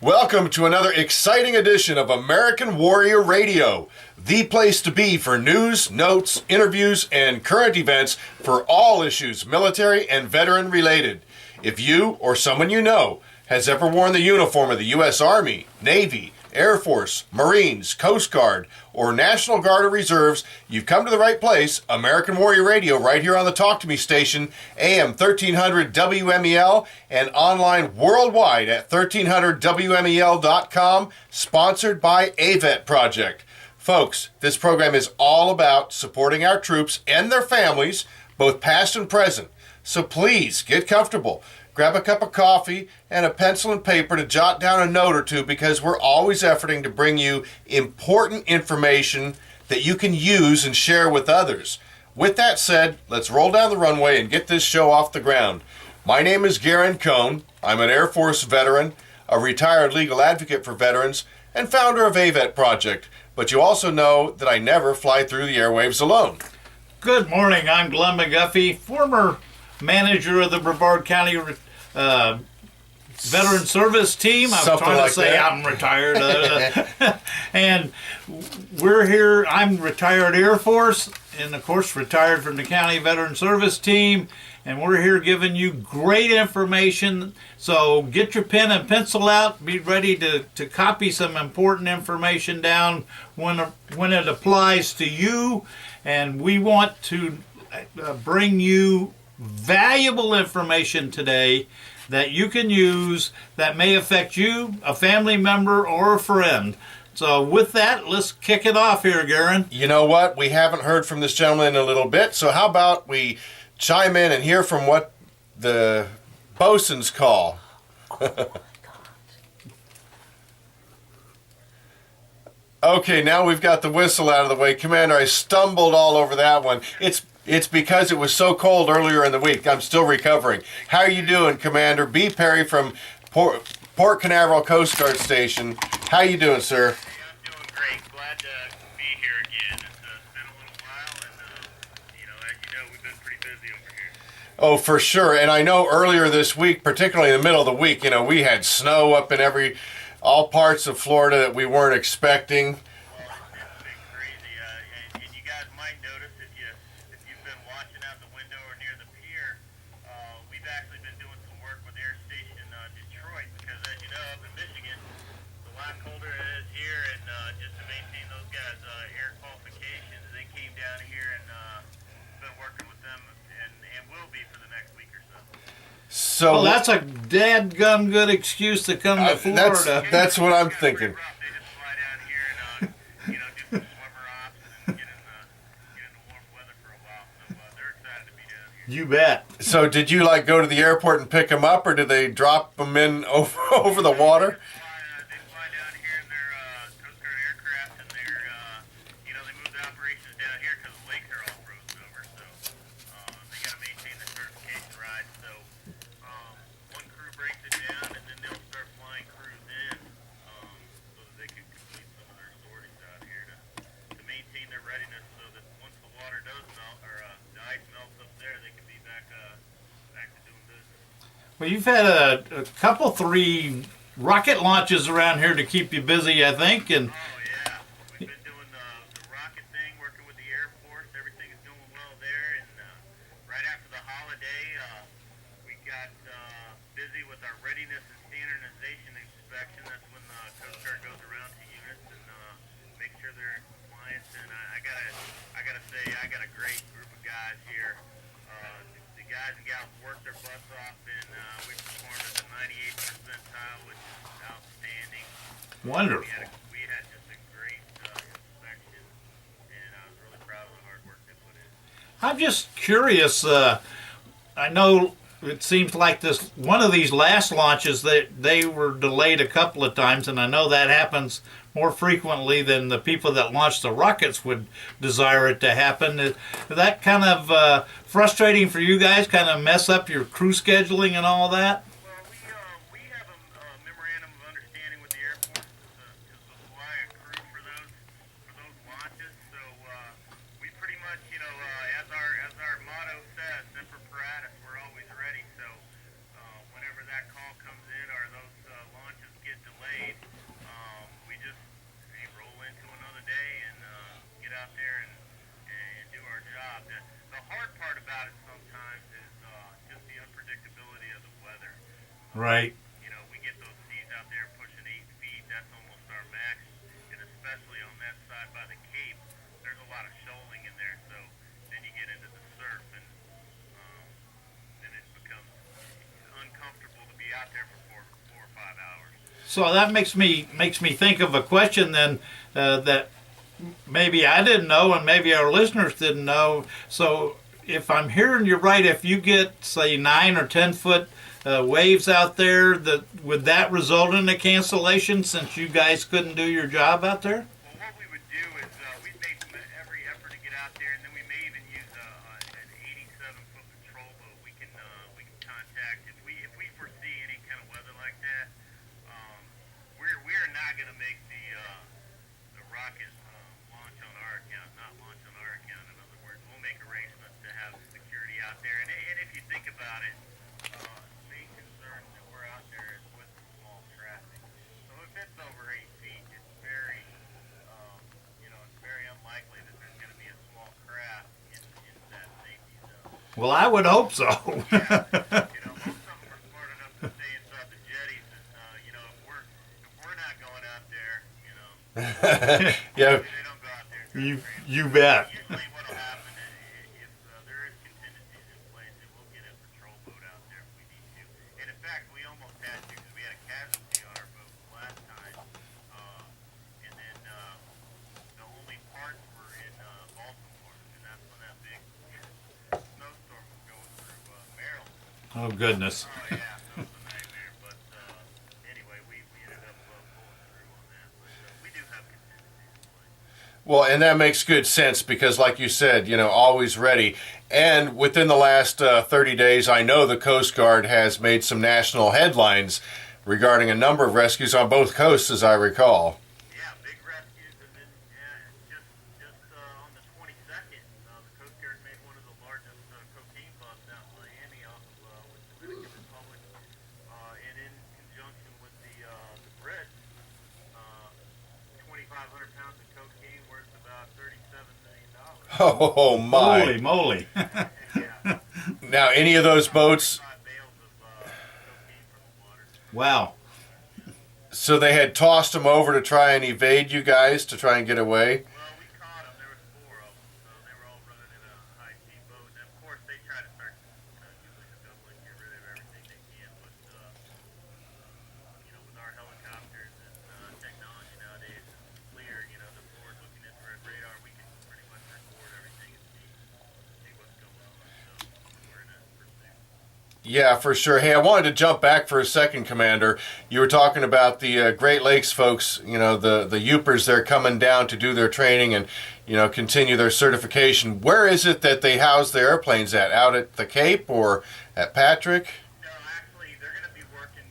Welcome to another exciting edition of American Warrior Radio, the place to be for news, notes, interviews, and current events for all issues military and veteran related. If you or someone you know has ever worn the uniform of the U.S. Army, Navy, Air Force, Marines, Coast Guard, or National Guard or Reserves, you've come to the right place. American Warrior Radio, right here on the Talk to Me station, AM 1300 WMEL, and online worldwide at 1300WMEL.com, sponsored by AVET Project. Folks, this program is all about supporting our troops and their families, both past and present. So please, get comfortable. Grab a cup of coffee and a pencil and paper to jot down a note or two, because we're always efforting to bring you important information that you can use and share with others. With that said, let's roll down the runway and get this show off the ground. My name is Garen Cohn. I'm an Air Force veteran, a retired legal advocate for veterans, and founder of AVET Project. But you also know that I never fly through the airwaves alone. Good morning. I'm Glenn McGuffey, former manager of the Brevard County Veteran Service Team. I was trying to say I'm retired. And we're here. I'm retired Air Force and, of course, retired from the County Veteran Service Team. And we're here giving you great information. So get your pen and pencil out. Be ready to copy some important information down when it applies to you. And we want to bring you valuable information today that you can use that may affect you, a family member, or a friend. So with that, let's kick it off here, Garen. You know what? We haven't heard from this gentleman in a little bit, so how about we chime in and hear from what the bosuns call. Okay, now we've got the whistle out of the way. Commander, I stumbled all over that one. It's because it was so cold earlier in the week. I'm still recovering. How are you doing, Commander? B. Perry from Port Canveral Coast Guard Station. How you doing, sir? Hey, I'm doing great. Glad to be here again. It's been a little while, and as you know, we've been pretty busy over here. Oh, for sure. And I know earlier this week, particularly in the middle of the week, we had snow up in all parts of Florida that we weren't expecting. Well, it's been crazy, and you guys might notice if you've been watching out the window or near the pier, we've actually been doing some work with Air Station Detroit, because as you know, up in Michigan, it's a lot colder than it is here, and just to maintain those guys' air qualifications, they came down here and been working with them, and will be for the next week or so. So well, that's a dadgum good excuse to come to Florida. That's what I'm thinking. They just fly down here and do some swimmer ops and get in the warm weather for a while. So they're excited to be down here. You bet. So did you go to the airport and pick them up, or did they drop them in over the water? They fly down here in their Coast Guard aircraft, and they move the operations down here because the lakes are all frozen over. So they got to maintain the certification ride. So one crew breaks it down, and then they'll start flying crews in so that they can complete some of their sorties out here to maintain their readiness, so that once the water does melt, or the ice melts up there, they can be back to doing business. Well, you've had a couple, 3 rocket launches around here to keep you busy, I think. And Oh, yeah. We've been doing the rocket thing, working with the Air Force. Everything is going well there. And right after the holiday, we got busy with our readiness and standardization inspection. That's when the Coast Guard goes around to units and make sure they're in compliance. And I gotta say, I got a great group of guys here. The guys and gals work their butts off, and we performed at the 98th percentile, which is outstanding. wonderful. We had just a great inspection, and I was really proud of the hard work they put in. I'm just curious. I know it seems like one of these last launches, they were delayed a couple of times, and I know that happens more frequently than the people that launch the rockets would desire it to happen. Is that kind of frustrating for you guys? Kind of mess up your crew scheduling and all that? Well, we have a memorandum of understanding with the Air Force to supply a crew for those launches. So we pretty much, as our motto says, "Semper Paratus," we're always ready. So whenever that call comes in or those launches get delayed, Right. We get those seas out there pushing 8 feet. That's almost our max, and especially on that side by the Cape, there's a lot of shoaling in there. So then you get into the surf, and then it becomes uncomfortable to be out there for 4 or 5 hours. So that makes me think of a question then that maybe I didn't know and maybe our listeners didn't know. So if I'm hearing you right, if you get say 9 or 10 foot waves out there, would that result in a cancellation since you guys couldn't do your job out there? Well, what we would do is we've made every effort to get out there, and then we may even use an 87-foot patrol boat. We can contact if we foresee any kind of weather like that. We're not going to make the rocket launch on our account, not launch on our account. In other words, we'll make arrangements to have security out there. And if you think about it, the main concern that we're out there is with the small traffic. So if it's over 8 feet, it's very, it's very unlikely that there's going to be a small craft in that safety zone. Well, I would hope so. Yeah, most of them are smart enough to stay inside the jetties, and if we're not going out there, Yeah, they don't go out there. You bet. Usually what will happen if there is contingencies in place, and we'll get a patrol boat out there if we need to. And in fact, we almost had to because we had a casualty on our boat last time. And then the only parts were in Baltimore, and that's when that big snowstorm was going through Maryland. Oh, goodness. Oh yeah, that was a nightmare. But anyway, we ended up pulling through on that. But we do have contingencies in place. well, and that makes good sense because, like you said, always ready. And within the last 30 days, I know the Coast Guard has made some national headlines regarding a number of rescues on both coasts, as I recall. Yeah, big rescues, and then just on the 22nd, the Coast Guard made one of the largest cocaine busts out in Miami off of with Dominican Republic, and in conjunction with the Brits, 2,500 pounds of cocaine worth about $37 million. Oh, my. Holy moly. Yeah, Now, any of those boats, 5 bales of cocaine from the water. Wow. so they had tossed them over to try and evade you guys, to try and get away? Well, we caught them. There was 4 of them, so they were all running in a high-speed boat. And of course, they try to start using the scuttling, get rid of everything they can. But with our helicopters and technology nowadays, it's clear. The forward-looking infrared radar, we can pretty much record everything and see what's going on. So we're in a pursuit. Yeah, for sure. Hey, I wanted to jump back for a second, Commander. You were talking about the Great Lakes folks, the Upers, they're coming down to do their training and, continue their certification. Where is it that they house their airplanes at? Out at the Cape or at Patrick? No, actually, they're going to be working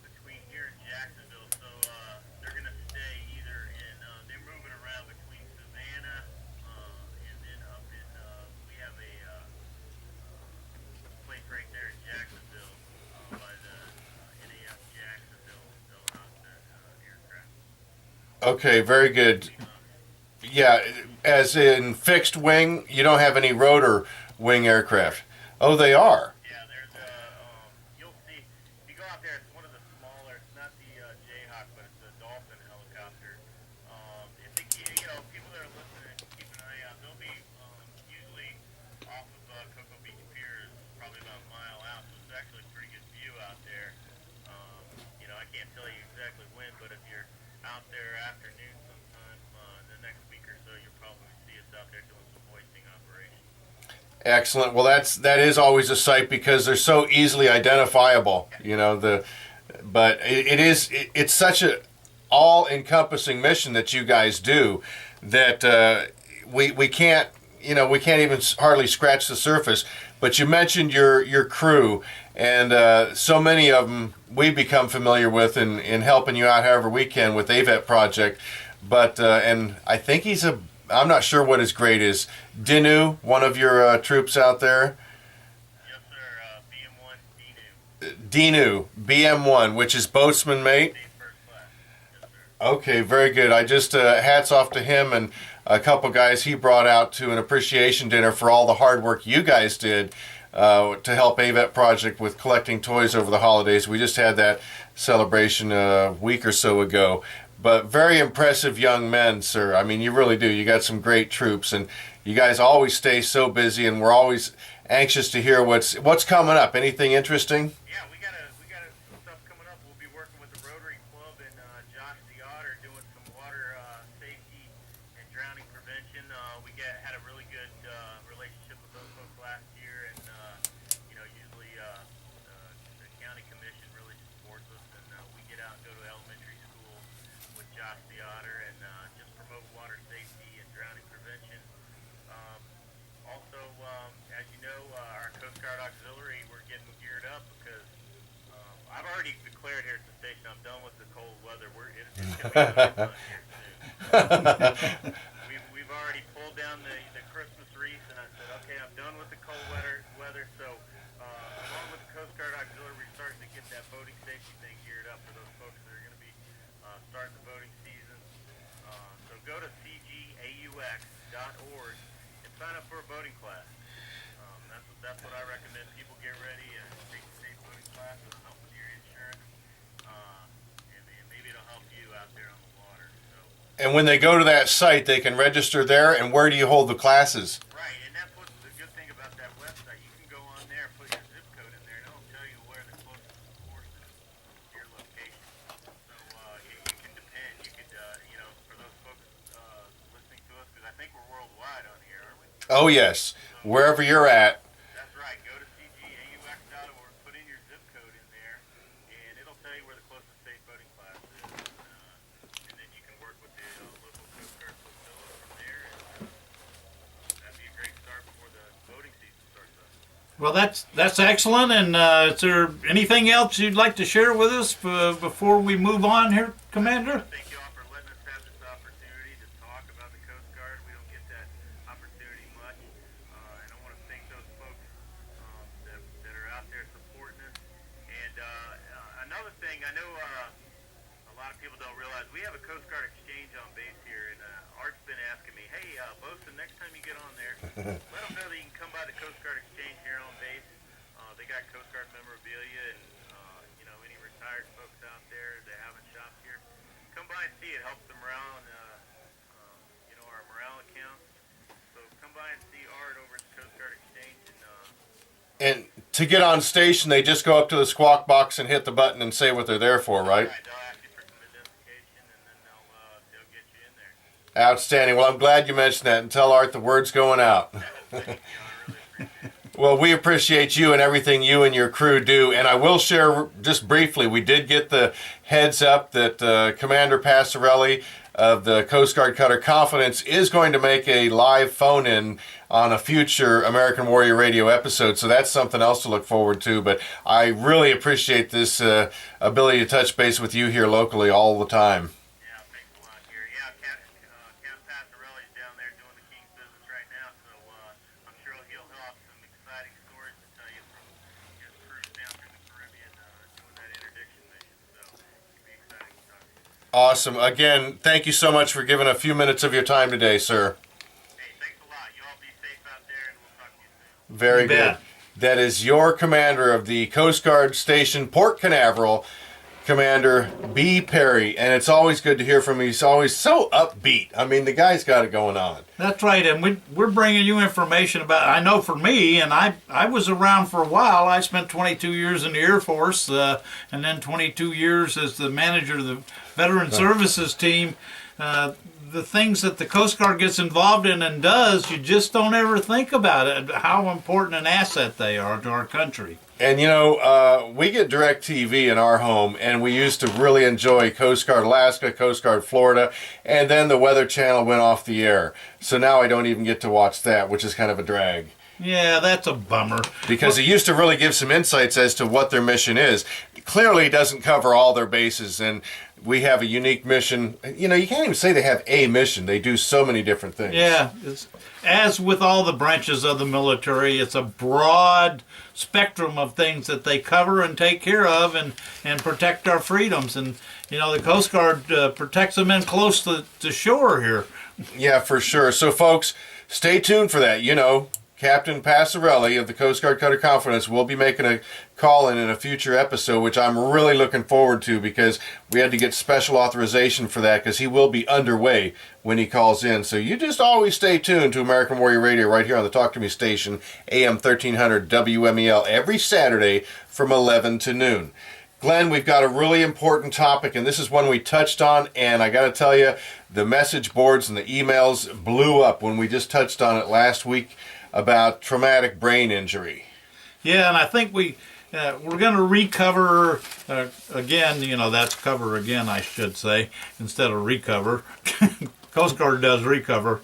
between here and Jacksonville. So they're going to stay either in. They're moving around between Savannah and then up in. We have a place right there in Jacksonville by the NAF Jacksonville. They'll house that aircraft. Okay, very good. Yeah, as in fixed wing, you don't have any rotor wing aircraft. Oh, they are. Yeah, there's you'll see, if you go out there, it's one of the smaller, it's not the Jayhawk, but it's a Dolphin helicopter. If they, people that are listening, keep an eye out. They'll be usually off of Cocoa Beach Pier, probably about a mile out, so it's actually a pretty good view out there. I can't tell you exactly when, but if you're out there afternoon sometime the next week or so, you'll probably see us out there doing some hoisting operations. Excellent. Well, that is always a sight because they're so easily identifiable. But it's such a all-encompassing mission that you guys do that we can't even hardly scratch the surface. But you mentioned your crew, and so many of them we become familiar with in helping you out however we can with AVET project. But and I think I'm not sure what his grade is. Dinu, one of your troops out there. Yes, sir. BM1 Dinu, BM1, which is boatsman mate. First class. Yes, sir. Okay, very good. I just hats off to him and a couple guys he brought out to an appreciation dinner for all the hard work you guys did to help AVET Project with collecting toys over the holidays. We just had that celebration a week or so ago. But very impressive young men, sir. I mean, you really do. You got some great troops, and you guys always stay so busy, and we're always anxious to hear what's coming up. Anything interesting? Yeah, we got some stuff coming up. We'll be working with the Rotary Club and Josh the Otter doing some water safety and drowning prevention. Had a really good relationship with those folks last year, and usually the county commission really supports us, and we get out and go to elementary school with Josh the Otter and just promote water safety and drowning prevention. Also, as you know, our Coast Guard Auxiliary, we're getting geared up because I've already declared here at the station I'm done with the cold weather. It's going to be fun here soon. We've already pulled down the Christmas wreath, and I said, okay, I'm done with the cold weather. So along with the Coast Guard Auxiliary, we're starting to get that boating safety thing geared up for those folks that are going to be starting the boating season. So go to cgaux.org and sign up for a boating class. That's what I recommend. People get ready and take the safe boating class. It'll help with your insurance, and maybe it'll help you out there on the water. So. And when they go to that site, they can register there. And where do you hold the classes? Right, and that's what's the good thing about that website. You can go on there, put your zip code in there, and it'll tell you where the closest course is to your location. So you can depend. You could, for those folks listening to us, because I think we're worldwide on here, aren't we? Oh yes, wherever you're at. That's right. Go to cgaux.org, put in your zip code in there, and it'll tell you where the closest safe boating class is. And then you can work with the local Coast Guard flotilla from there, and that'd be a great start before the boating season starts up. Well, that's excellent. And is there anything else you'd like to share with us before we move on here, Commander? Thank you all for letting us have this opportunity to talk about the Coast Guard. We don't get that opportunity much. And I want to thank those folks that are out there supporting us. And another thing, I know a lot of people don't realize, we have a Coast Guard exchange on base here. And Art's been asking me, hey, Bosun, next time you get on there, let them know that you can come by the Coast Guard exchange here on base. They got Coast Guard memorabilia and, any retired folks out there that haven't shopped here. Come by and see it. Helps the morale and, our morale accounts. So come by and see Art over at the Coast Guard Exchange. And to get on station, they just go up to the squawk box and hit the button and say what they're there for, right? Right. They'll ask you for some identification, and then they'll get you in there. Outstanding. Well, I'm glad you mentioned that, and tell Art the word's going out. Thank you. I really appreciate it. Well, we appreciate you and everything you and your crew do. And I will share just briefly, we did get the heads up that Commander Passarelli of the Coast Guard Cutter Confidence is going to make a live phone-in on a future American Warrior Radio episode. So that's something else to look forward to. But I really appreciate this ability to touch base with you here locally all the time. Yeah, thanks a lot, Gary. Yeah, Captain Passarelli's down there doing the King's business right now, so I'm sure he'll have some exciting stories to tell you from his cruise down through the Caribbean doing that interdiction mission. So it'll be exciting to talk to you. Awesome. Again, thank you so much for giving a few minutes of your time today, sir. Hey, thanks a lot. You all be safe out there, and we'll talk to you soon. Very You good. bet. That is your commander of the Coast Guard Station, Port Canaveral, Commander B. Perry. And it's always good to hear from him. He's always so upbeat. I mean, the guy's got it going on. That's right, and we're bringing you information about, I know for me, and I was around for a while. I spent 22 years in the Air Force, and then 22 years as the manager of the Veteran Services team. The things that the Coast Guard gets involved in and does, you just don't ever think about it, how important an asset they are to our country. And we get DirecTV in our home, and we used to really enjoy Coast Guard Alaska, Coast Guard Florida, and then the Weather Channel went off the air. So now I don't even get to watch that, which is kind of a drag. Yeah, that's a bummer. Because it used to really give some insights as to what their mission is. Clearly, it doesn't cover all their bases, and we have a unique mission. You can't even say they have a mission. They do so many different things. Yeah, as with all the branches of the military, it's a broad spectrum of things that they cover and take care of and protect our freedoms. And, the Coast Guard protects them in close to shore here. Yeah, for sure. So, folks, stay tuned for that. Captain Passarelli of the Coast Guard Cutter Confidence will be making a call in a future episode, which I'm really looking forward to because we had to get special authorization for that because he will be underway when he calls in. So you just always stay tuned to American Warrior Radio right here on the Talk to Me station, AM 1300 WMEL, every Saturday from 11 to noon. Glenn, we've got a really important topic, and this is one we touched on, and I got to tell you, the message boards and the emails blew up when we just touched on it last week about traumatic brain injury. Yeah, and I think we're going to recover again. That's cover again, I should say, instead of recover. Coast Guard does recover.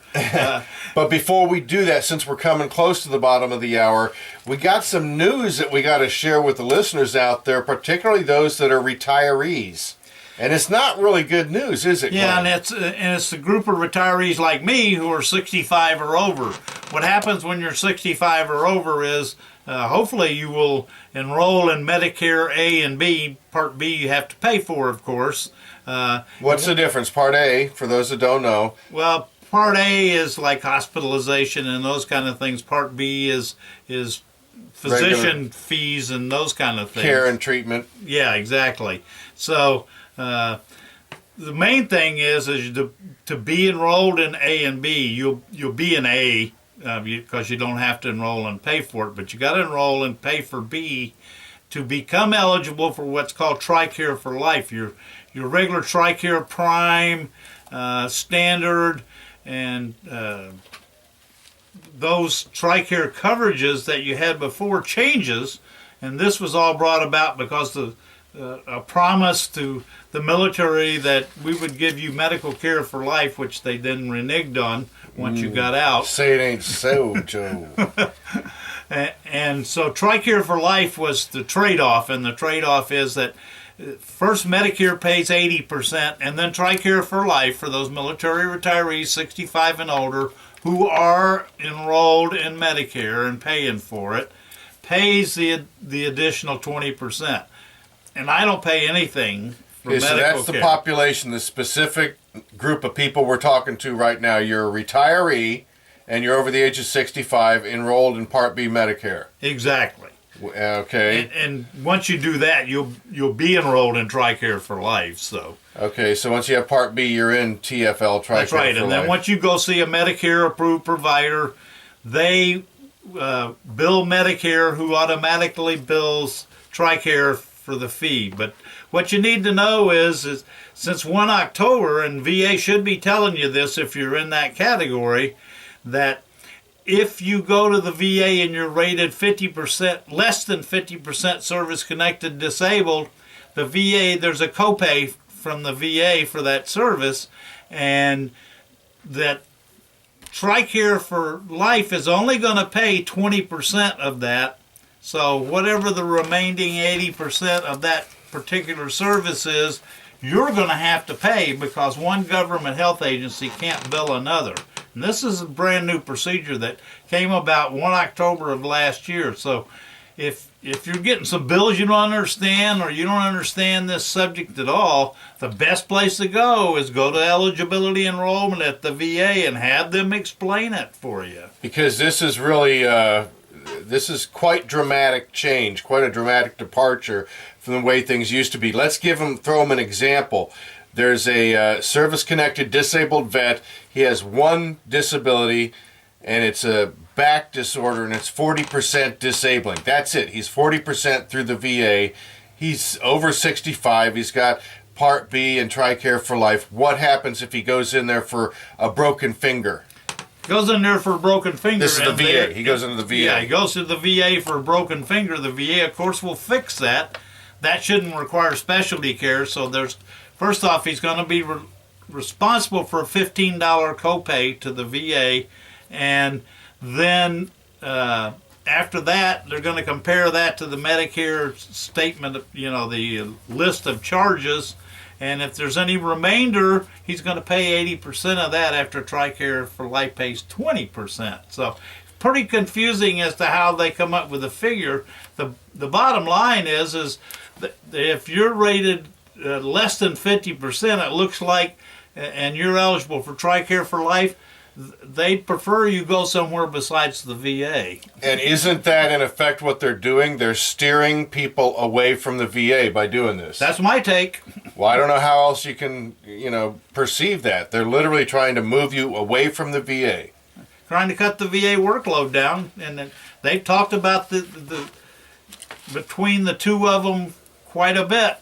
But before we do that, since we're coming close to the bottom of the hour, we got some news that we got to share with the listeners out there, particularly those that are retirees. And it's not really good news, is it, Yeah, Glenn? and it's a group of retirees like me who are 65 or over. What happens when you're 65 or over is hopefully you will enroll in Medicare A and B. Part B you have to pay for, of course. What's the difference? Part A, for those that don't know. Well, Part A is like hospitalization and those kind of things. Part B is physician Regular fees and those kind of things. care and treatment. Yeah, exactly. So the main thing is to be enrolled in A and B. You'll be in A because you don't have to enroll and pay for it, but you got to enroll and pay for B to become eligible for what's called TRICARE for Life. Your regular TRICARE Prime, Standard, and those TRICARE coverages that you had before changes, and this was all brought about because a promise to the military that we would give you medical care for life, which they then reneged on once you got out. Say it ain't so, Joe. And so TRICARE for Life was the trade-off, and the trade-off is that first Medicare pays 80%, and then TRICARE for Life for those military retirees 65 and older who are enrolled in Medicare and paying for it, pays the additional 20%. And I don't pay anything for medical So that's care. the population, the specific group of people we're talking to right now. You're a retiree, and you're over the age of 65, enrolled in Part B Medicare. Exactly. Okay. And once you do that, you'll be enrolled in TRICARE for Life. So Okay, so once you have Part B, you're in TFL, TRICARE that's right. for And then Life. once you go see a Medicare-approved provider, they bill Medicare, who automatically bills TRICARE for the fee. But what you need to know is since 1 October, and VA should be telling you this if you're in that category, that if you go to the VA and you're rated 50%, less than 50% service-connected disabled, the VA, there's a copay from the VA for that service, and that TRICARE for Life is only going to pay 20% of that. So whatever the remaining 80% of that particular service is, you're going to have to pay because one government health agency can't bill another. And this is a brand new procedure that came about 1 October of last year. So if you're getting some bills you don't understand or you don't understand this subject at all, the best place to go is go to eligibility enrollment at the VA and have them explain it for you. Because this is really, this is quite dramatic change, quite a dramatic departure from the way things used to be. Let's throw them an example. There's a service-connected disabled vet. He has one disability, and it's a back disorder, and it's 40% disabling. That's it. He's 40% through the VA. He's over 65. He's got Part B and TRICARE for Life. What happens if he goes in there for a broken finger? Goes in there for a broken finger. This is the and VA. He goes into the VA. Yeah, he goes to the VA for a broken finger. The VA, of course, will fix that. That shouldn't require specialty care. So first off, he's going to be responsible for a $15 copay to the VA, and then after that, they're going to compare that to the Medicare statement, the list of charges, and if there's any remainder, he's going to pay 80% of that after TRICARE for Life pays 20%. So pretty confusing as to how they come up with the figure. The bottom line is that if you're rated less than 50%, it looks like, and you're eligible for TRICARE for Life, they'd prefer you go somewhere besides the VA. And isn't that in effect what they're doing? They're steering people away from the VA by doing this. That's my take. Well, I don't know how else you can, perceive that. They're literally trying to move you away from the VA. Trying to cut the VA workload down, and they talked about the between the two of them quite a bit.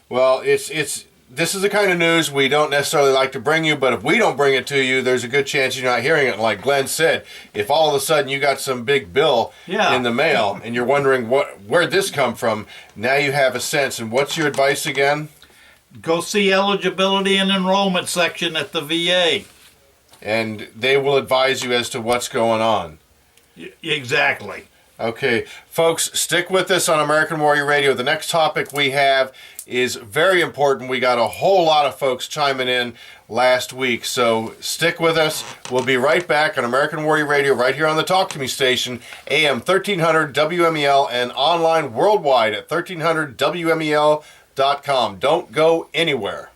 Well, this is the kind of news we don't necessarily like to bring you, but if we don't bring it to you, there's a good chance you're not hearing it. And like Glenn said, if all of a sudden you got some big bill in the mail and you're wondering where'd this come from, now you have a sense. And what's your advice again? Go see eligibility and enrollment section at the VA. And they will advise you as to what's going on. Exactly. Okay, folks, stick with us on American Warrior Radio. The next topic we have is very important. We got a whole lot of folks chiming in last week, so stick with us. We'll be right back on American Warrior Radio right here on the Talk to Me station, AM 1300 WMEL, and online worldwide at 1300WMEL.com. Don't go anywhere.